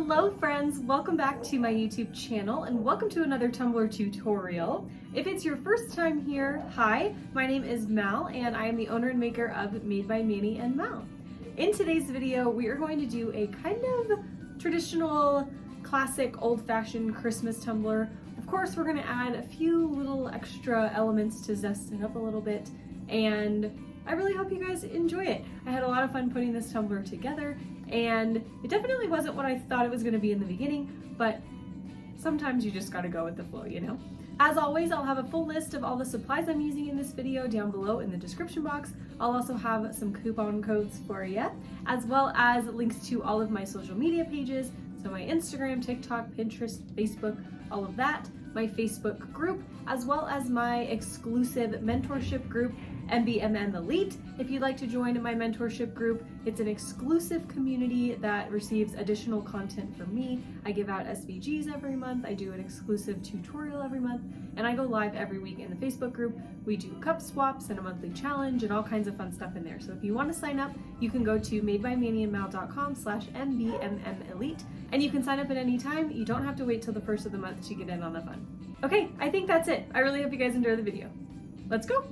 Hello friends, welcome back to my YouTube channel and welcome to another Tumbler tutorial. If it's your first time here, hi, my name is Mal and I am the owner and maker of Made by Manny and Mal. In today's video, we are going to do a kind of traditional, classic, old-fashioned Christmas tumbler. Of course, we're gonna add a few little extra elements to zest it up a little bit, and I really hope you guys enjoy it. I had a lot of fun putting this tumbler together, and it definitely wasn't what I thought it was gonna be in the beginning, but sometimes you just gotta go with the flow, you know? As always, I'll have a full list of all the supplies I'm using in this video down below in the description box. I'll also have some coupon codes for you, as well as links to all of my social media pages, so my Instagram, TikTok, Pinterest, Facebook, all of that, my Facebook group, as well as my exclusive mentorship group, MBMM Elite. If you'd like to join my mentorship group, it's an exclusive community that receives additional content from me. I give out SVGs every month, I do an exclusive tutorial every month, and I go live every week in the Facebook group. We do cup swaps and a monthly challenge and all kinds of fun stuff in there. So if you want to sign up, you can go to madebymaniandmal.com/MBMM Elite, and you can sign up at any time. You don't have to wait till the first of the month to get in on the fun. Okay, I think that's it. I really hope you guys enjoy the video. Let's go.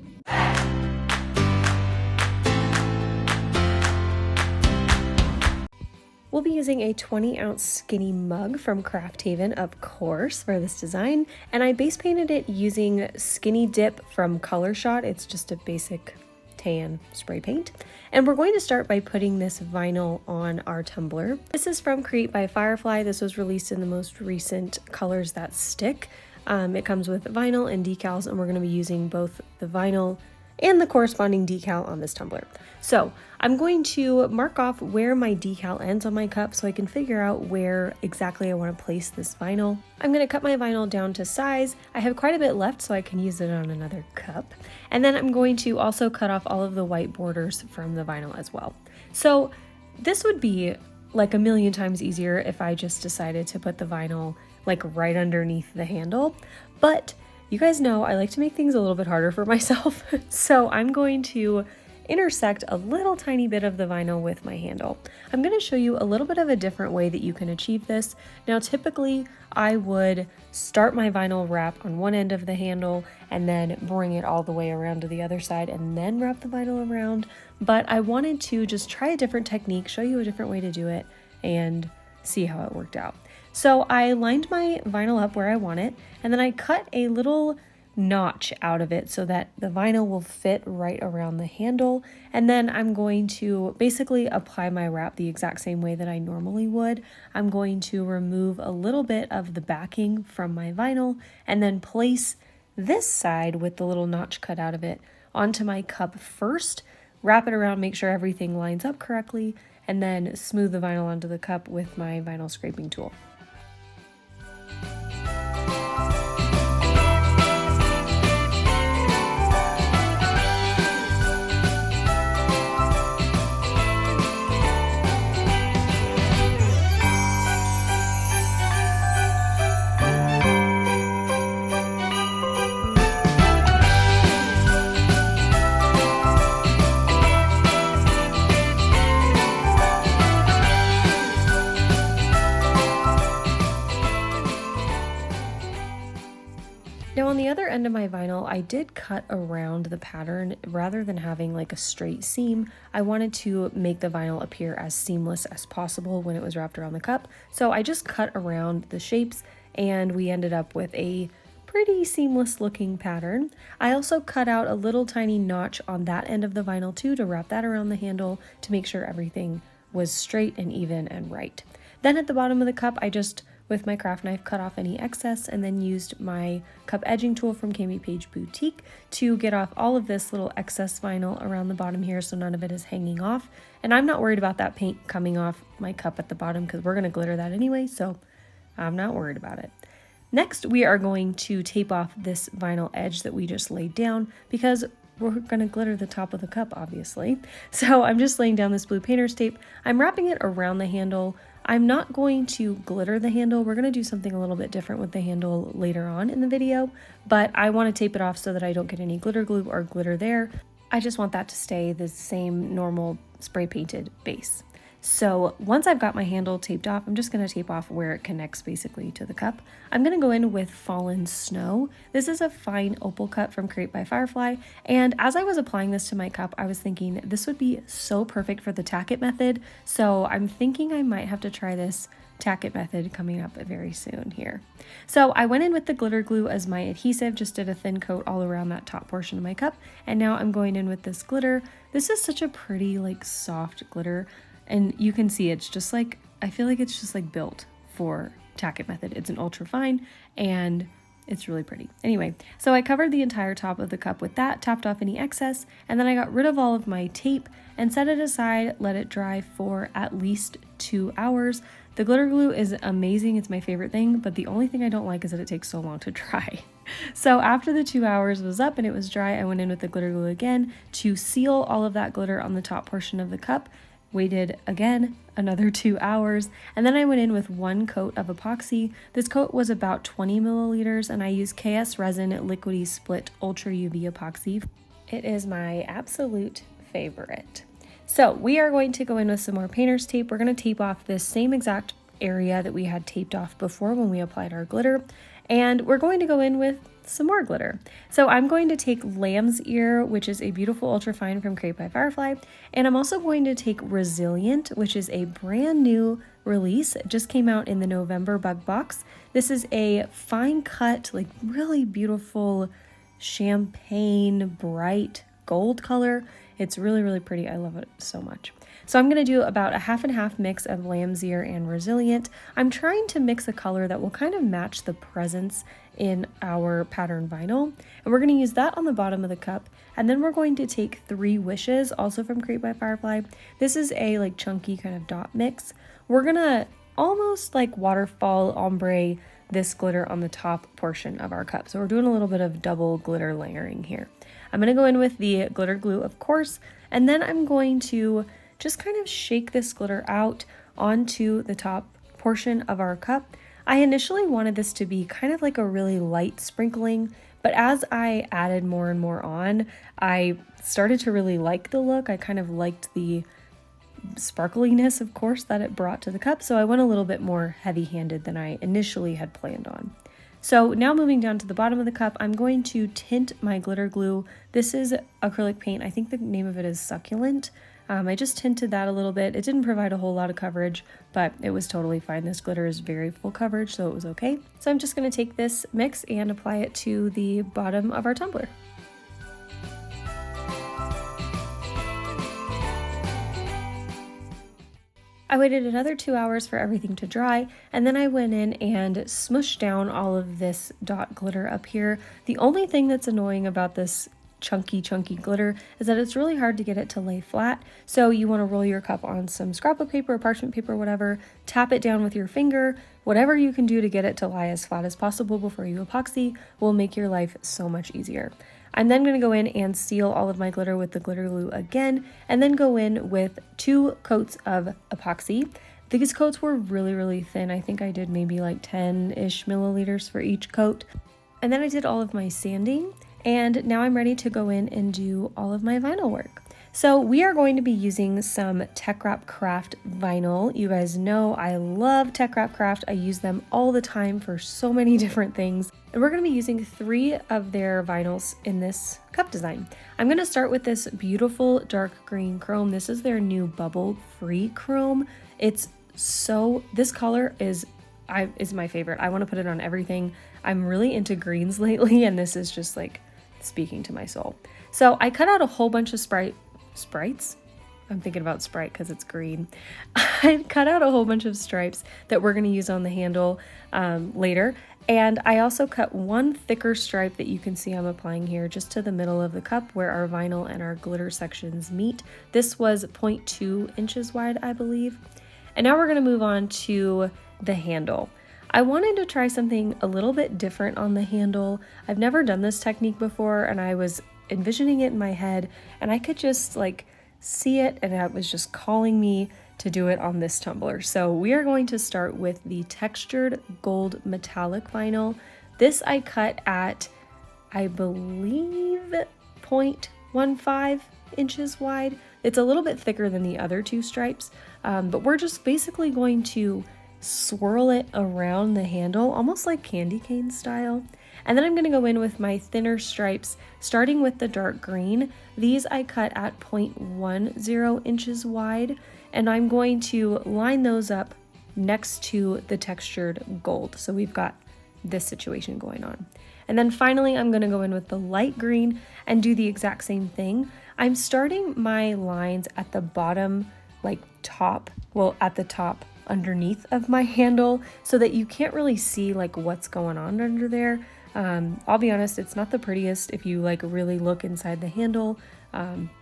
We'll be using a 20-ounce skinny mug from Craft Haven, of course, for this design, and I base painted it using Skinny Dip from ColorShot. It's just a basic tan spray paint. And we're going to start by putting this vinyl on our tumbler. This is from Create by Firefly. This was released in the most recent Colors That Stick. It comes with vinyl and decals, and we're going to be using both the vinyl and the corresponding decal on this tumbler. So I'm going to mark off where my decal ends on my cup so I can figure out where exactly I want to place this vinyl. I'm going to cut my vinyl down to size. I have quite a bit left so I can use it on another cup. And then I'm going to also cut off all of the white borders from the vinyl as well. So this would be like a million times easier if I just decided to put the vinyl like right underneath the handle, but you guys know I like to make things a little bit harder for myself. So I'm going to intersect a little tiny bit of the vinyl with my handle. I'm going to show you a little bit of a different way that you can achieve this. Now, typically I would start my vinyl wrap on one end of the handle and then bring it all the way around to the other side and then wrap the vinyl around. But I wanted to just try a different technique, show you a different way to do it, and see how it worked out. So I lined my vinyl up where I want it, and then I cut a little notch out of it so that the vinyl will fit right around the handle. And then I'm going to basically apply my wrap the exact same way that I normally would. I'm going to remove a little bit of the backing from my vinyl and then place this side with the little notch cut out of it onto my cup first, wrap it around, make sure everything lines up correctly, and then smooth the vinyl onto the cup with my vinyl scraping tool. Now on the other end of my vinyl, I did cut around the pattern. Rather than having like a straight seam, I wanted to make the vinyl appear as seamless as possible when it was wrapped around the cup. So I just cut around the shapes and we ended up with a pretty seamless looking pattern. I also cut out a little tiny notch on that end of the vinyl too to wrap that around the handle to make sure everything was straight and even and right. Then at the bottom of the cup, I just with my craft knife cut off any excess and then used my cup edging tool from Cami Page Boutique to get off all of this little excess vinyl around the bottom here so none of it is hanging off. And I'm not worried about that paint coming off my cup at the bottom because we're going to glitter that anyway, so I'm not worried about it. Next, we are going to tape off this vinyl edge that we just laid down because we're going to glitter the top of the cup, obviously. So I'm just laying down this blue painter's tape. I'm wrapping it around the handle. I'm not going to glitter the handle. We're going to do something a little bit different with the handle later on in the video, but I want to tape it off so that I don't get any glitter glue or glitter there. I just want that to stay the same normal spray painted base. So once I've got my handle taped off, I'm just going to tape off where it connects basically to the cup. I'm going to go in with Fallen Snow. This is a fine opal cut from Create by Firefly. And as I was applying this to my cup, I was thinking this would be so perfect for the tack it method. So I'm thinking I might have to try this tack it method coming up very soon here. So I went in with the glitter glue as my adhesive, just did a thin coat all around that top portion of my cup. And now I'm going in with this glitter. This is such a pretty, like, soft glitter. And you can see it's just like, I feel like it's just like built for tack it method. It's an ultra fine and it's really pretty. Anyway, so I covered the entire top of the cup with that, tapped off any excess, and then I got rid of all of my tape and set it aside, let it dry for at least 2 hours. The glitter glue is amazing. It's my favorite thing, but the only thing I don't like is that it takes so long to dry. So after the 2 hours was up and it was dry, I went in with the glitter glue again to seal all of that glitter on the top portion of the cup. Waited again another 2 hours, and then I went in with 1 coat of epoxy. This coat was about 20 milliliters, and I used KS Resin Liquidy Split Ultra UV epoxy. It is my absolute favorite. So we are going to go in with some more painter's tape. We're going to tape off this same exact area that we had taped off before when we applied our glitter, and we're going to go in with some more glitter. So I'm going to take Lamb's Ear, which is a beautiful ultrafine from Create by Firefly, and I'm also going to take Resilient, which is a brand new release. It just came out in the November bug box. This is a fine cut, like really beautiful champagne bright gold color. It's really, really pretty. I love it so much. So I'm going to do about a half and half mix of Lamb's Ear and Resilient. I'm trying to mix a color that will kind of match the presence in our pattern vinyl. And we're going to use that on the bottom of the cup. And then we're going to take 3 Wishes, also from Create by Firefly. This is a like chunky kind of dot mix. We're going to almost like waterfall ombre this glitter on the top portion of our cup. So we're doing a little bit of double glitter layering here. I'm going to go in with the glitter glue, of course, and then I'm going to just kind of shake this glitter out onto the top portion of our cup. I initially wanted this to be kind of like a really light sprinkling, but as I added more and more on, I started to really like the look. I kind of liked the sparkliness, of course, that it brought to the cup, so I went a little bit more heavy-handed than I initially had planned on. So now moving down to the bottom of the cup, I'm going to tint my glitter glue. This is acrylic paint. I think the name of it is Succulent. I just tinted that a little bit. It didn't provide a whole lot of coverage, but it was totally fine. This glitter is very full coverage, so it was okay. So I'm just going to take this mix and apply it to the bottom of our tumbler. I waited another 2 hours for everything to dry, and then I went in and smushed down all of this dot glitter up here. The only thing that's annoying about this chunky glitter is that it's really hard to get it to lay flat. So you want to roll your cup on some scrapbook paper or parchment paper, whatever, tap it down with your finger. Whatever you can do to get it to lie as flat as possible before you epoxy will make your life so much easier. I'm then going to go in and seal all of my glitter with the glitter glue again, and then go in with 2 coats of epoxy. These coats were really, really thin. I think I did maybe like 10-ish milliliters for each coat. And then I did all of my sanding, and now I'm ready to go in and do all of my vinyl work. So we are going to be using some Teckwrap Craft vinyl. You guys know I love Teckwrap Craft. I use them all the time for so many different things. And we're going to be using 3 of their vinyls in this cup design. I'm going to start with this beautiful dark green chrome. This is their new bubble-free chrome. This color is my favorite. I want to put it on everything. I'm really into greens lately, and this is just like speaking to my soul. So I cut out a whole bunch of sprites. I'm thinking about Sprite because it's green. I cut out a whole bunch of stripes that we're going to use on the handle later. And I also cut 1 thicker stripe that you can see I'm applying here just to the middle of the cup where our vinyl and our glitter sections meet. This was 0.2 inches wide, I believe. And now we're going to move on to the handle. I wanted to try something a little bit different on the handle. I've never done this technique before, and I was envisioning it in my head, and I could just like see it, and it was just calling me to do it on this tumbler. So we are going to start with the textured gold metallic vinyl. This I cut at, I believe, 0.15 inches wide. It's a little bit thicker than the other two stripes, but we're just basically going to swirl it around the handle, almost like candy cane style. And then I'm going to go in with my thinner stripes, starting with the dark green. These I cut at 0.10 inches wide, and I'm going to line those up next to the textured gold. So we've got this situation going on. And then finally, I'm going to go in with the light green and do the exact same thing. I'm starting my lines at the bottom, like top, well, at the top underneath of my handle, so that you can't really see like what's going on under there. I'll be honest, it's not the prettiest if you like really look inside the handle,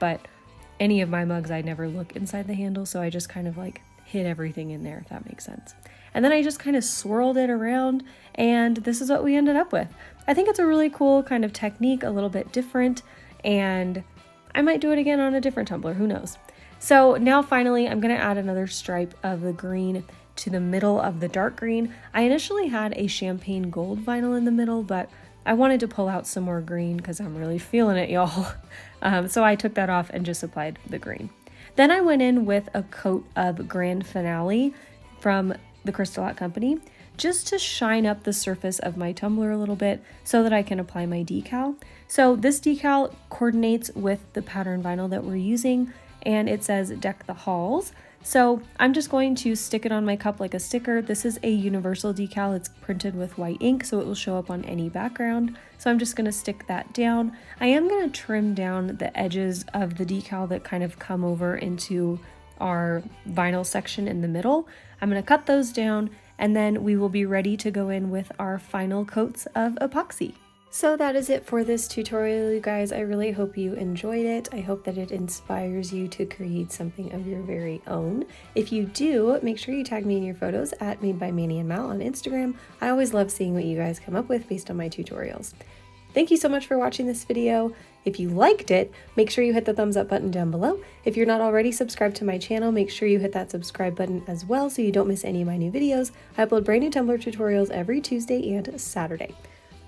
but any of my mugs, I never look inside the handle, so I just kind of like hid everything in there, if that makes sense. And then I just kind of swirled it around, and this is what we ended up with. I think it's a really cool kind of technique, a little bit different, and I might do it again on a different tumbler, who knows. So now finally, I'm gonna add another stripe of the green to the middle of the dark green. I initially had a champagne gold vinyl in the middle, but I wanted to pull out some more green because I'm really feeling it, y'all. So I took that off and just applied the green. Then I went in with a coat of Grand Finale from the Crystal Art Company, just to shine up the surface of my tumbler a little bit so that I can apply my decal. So this decal coordinates with the pattern vinyl that we're using, and it says Deck the Halls. So I'm just going to stick it on my cup like a sticker. This is a universal decal. It's printed with white ink, so it will show up on any background. So I'm just gonna stick that down. I am gonna trim down the edges of the decal that kind of come over into our vinyl section in the middle. I'm gonna cut those down, and then we will be ready to go in with our final coats of epoxy. So that is it for this tutorial, you guys. I really hope you enjoyed it. I hope that it inspires you to create something of your very own. If you do, make sure you tag me in your photos at MadeByMannyandMal on Instagram. I always love seeing what you guys come up with based on my tutorials. Thank you so much for watching this video. If you liked it, make sure you hit the thumbs up button down below. If you're not already subscribed to my channel, make sure you hit that subscribe button as well so you don't miss any of my new videos. I upload brand new Tumbler tutorials every Tuesday and Saturday.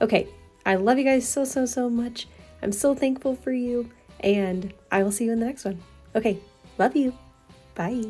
Okay, I love you guys so much. I'm so thankful for you, and I will see you in the next one. Okay, love you. Bye.